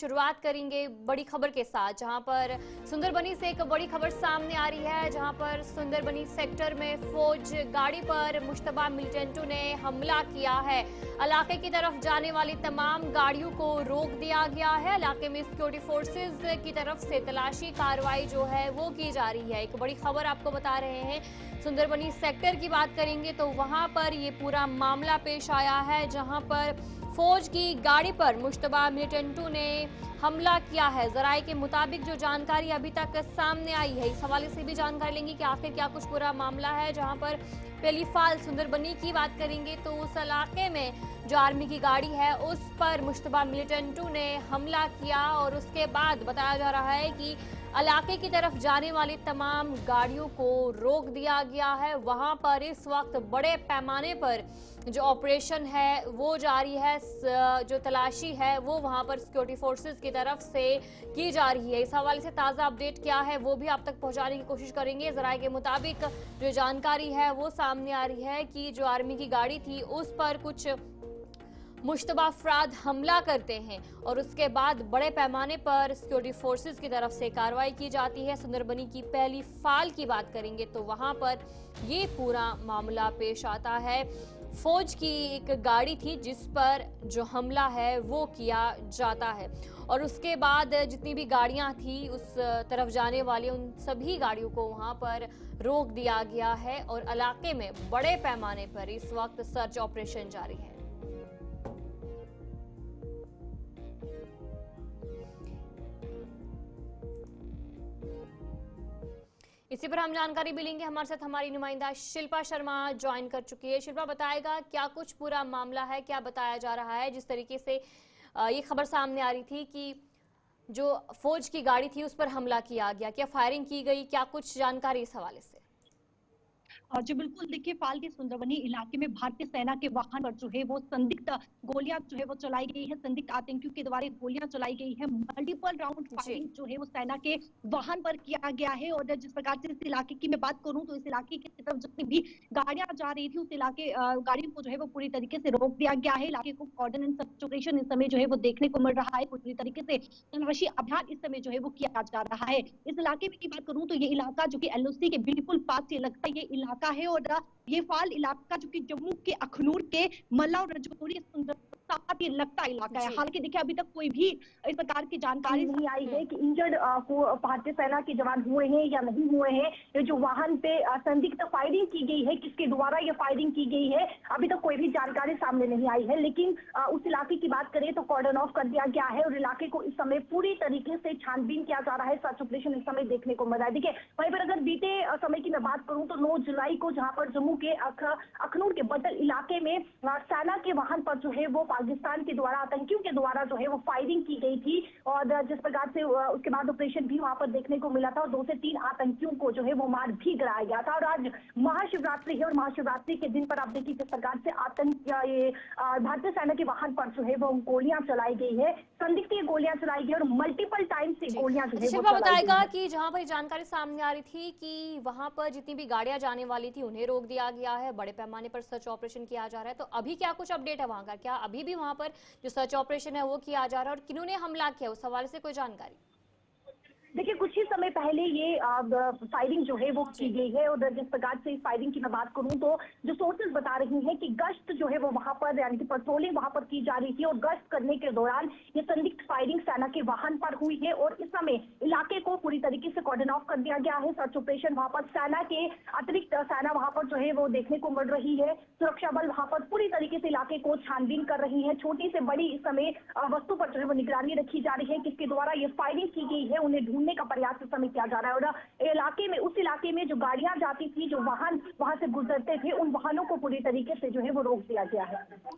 शुरुआत करेंगे बड़ी खबर के साथ, जहां पर सुंदरबनी से एक बड़ी खबर सामने आ रही है, जहां पर सुंदरबनी सेक्टर में फौज गाड़ी पर मुश्तबा मिलिटेंटों ने हमला किया है। इलाके की तरफ जाने वाली तमाम गाड़ियों को रोक दिया गया है। इलाके में सिक्योरिटी फोर्सेज की तरफ से तलाशी कार्रवाई जो है वो की जा रही है। एक बड़ी खबर आपको बता रहे हैं, सुंदरबनी सेक्टर की बात करेंगे तो वहां पर ये पूरा मामला पेश आया है, जहां पर फौज की गाड़ी पर मुश्तबा मिलिटेंटों ने हमला किया है। जराये के मुताबिक जो जानकारी अभी तक सामने आई है, इस हवाले से भी जानकारी लेंगे कि आखिर क्या कुछ पूरा मामला है। जहां पर पहली फाल सुंदरबनी की बात करेंगे तो उस इलाके में जो आर्मी की गाड़ी है उस पर मुश्तबा मिलिटेंटों ने हमला किया और उसके बाद बताया जा रहा है कि इलाके की तरफ जाने वाली तमाम गाड़ियों को रोक दिया गया है। वहां पर इस वक्त बड़े पैमाने पर जो ऑपरेशन है वो जारी है, जो तलाशी है वो वहां पर सिक्योरिटी फोर्सेस की तरफ से की जा रही है। इस हवाले से ताज़ा अपडेट क्या है वो भी आप तक पहुंचाने की कोशिश करेंगे। जराये के मुताबिक जो जानकारी है वो सामने आ रही है कि जो आर्मी की गाड़ी थी उस पर कुछ मुश्तबा अफराद हमला करते हैं और उसके बाद बड़े पैमाने पर सिक्योरिटी फोर्सेस की तरफ से कार्रवाई की जाती है। सुंदरबनी की पहली फाल की बात करेंगे तो वहां पर ये पूरा मामला पेश आता है। फौज की एक गाड़ी थी जिस पर जो हमला है वो किया जाता है और उसके बाद जितनी भी गाड़ियां थी उस तरफ जाने वाली उन सभी गाड़ियों को वहां पर रोक दिया गया है और इलाके में बड़े पैमाने पर इस वक्त सर्च ऑपरेशन जारी है। इसी पर हम जानकारी भी लेंगे। हमारे साथ हमारी नुमाइंदा शिल्पा शर्मा ज्वाइन कर चुकी है। शिल्पा, बताएगा क्या कुछ पूरा मामला है, क्या बताया जा रहा है? जिस तरीके से ये खबर सामने आ रही थी कि जो फौज की गाड़ी थी उस पर हमला किया गया, क्या फायरिंग की गई, क्या कुछ जानकारी इस हवाले से? जी बिल्कुल, देखिए फाल के सुंदरबनी इलाके में भारतीय सेना के वाहन पर जो है वो संदिग्ध गोलियां जो है वो चलाई गई है। संदिग्ध आतंकियों के द्वारा गोलियां चलाई गई है। मल्टीपल राउंड जी। फायरिंग जो है वो सेना के वाहन पर किया गया है। और जिस प्रकार से इस इलाके की मैं बात करूं तो इस इलाके की तरफ जितनी भी गाड़ियां जा रही थी उस इलाके गाड़ियों को जो है वो पूरी तरीके से रोक दिया गया है। इलाके को कॉर्डन एंड सर्च ऑपरेशन इस समय जो है वो देखने को मिल रहा है। पूरी तरीके से तलाशी अभियान इस समय जो है वो किया जा रहा है। इस इलाके की बात करूं तो ये इलाका जो कि एलओसी के बिल्कुल पास से लगता है ये इलाका है। और ये फाल इलाका जो कि जम्मू के अखनूर के मल्ला और रजौरी ये लगता इलाका है। हालांकि देखिए अभी तक कोई भी इस प्रकार की जानकारी नहीं आई है कि इंजर्ड को भारतीय सेना के जवान हुए हैं या नहीं हुए हैं। ये जो वाहन पे संदिग्ध फायरिंग की गई है, किसके द्वारा ये फायरिंग की गई है, अभी तक कोई भी जानकारी सामने नहीं आई है। लेकिन उस इलाके की बात करें तो कॉर्डन ऑफ कर दिया गया है और इलाके को इस समय पूरी तरीके से छानबीन किया जा रहा है। सर्च ऑपरेशन इस समय देखने को मिल रहा है। देखिए वहीं पर अगर बीते समय की मैं बात करूं तो 9 जुलाई को जहां पर जम्मू के अखनूर के बटल इलाके में सेना के वाहन पर जो है वो पाकिस्तान के द्वारा आतंकियों के द्वारा जो है वो फायरिंग की गई थी। और जिस प्रकार से उसके बाद ऑपरेशन भी वहां पर देखने को मिला था और 2 से 3 आतंकियों को जो है वो मार भी गिराया गया था। और आज महाशिवरात्रि है और महाशिवरात्रि के दिन पर आप देखिए किस प्रकार से ये भारतीय सेना के वाहन पर जो है वो गोलियां चलाई गई है। संदिग्ध ये गोलियां चलाई गई और मल्टीपल टाइम से गोलियां जो है वो शिल्पा, चलाई बताएगा गई। कि जहां पर जानकारी सामने आ रही थी कि वहां पर जितनी भी गाड़ियां जाने वाली थी उन्हें रोक दिया गया है, बड़े पैमाने पर सर्च ऑपरेशन किया जा रहा है, तो अभी क्या कुछ अपडेट है वहां का? क्या अभी भी वहां पर जो सर्च ऑपरेशन है वो किया जा रहा है और किन्होंने हमला किया उस हवाले से कोई जानकारी? देखिए कुछ ही समय पहले ये फायरिंग जो है वो की गई है। और जिस प्रकार से इस फायरिंग की मैं बात करूं तो जो सोर्सेज बता रही हैं कि गश्त जो है वो वहां पर यानी कि पेट्रोलिंग वहां पर की जा रही थी और गश्त करने के दौरान ये संदिग्ध फायरिंग सेना के वाहन पर हुई है। और इस समय इलाके को पूरी तरीके से कॉर्डन ऑफ कर दिया गया है। सर्च ऑपरेशन वहां पर सेना के अतिरिक्त सेना वहां पर जो है वो देखने को मिल रही है। सुरक्षा बल वहां पर पूरी तरीके से इलाके को छानबीन कर रही है। छोटी से बड़ी इस समय वस्तु पर जो है वो निगरानी रखी जा रही है। किसके द्वारा ये फायरिंग की गई है उन्हें ढूंढने का प्रयास इस समय किया जा रहा है। और इलाके में उस इलाके में जो गाड़ियां जाती थी, जो वाहन वहां से गुजरते थे, उन वाहनों को पूरी तरीके से जो है वो रोक दिया गया है।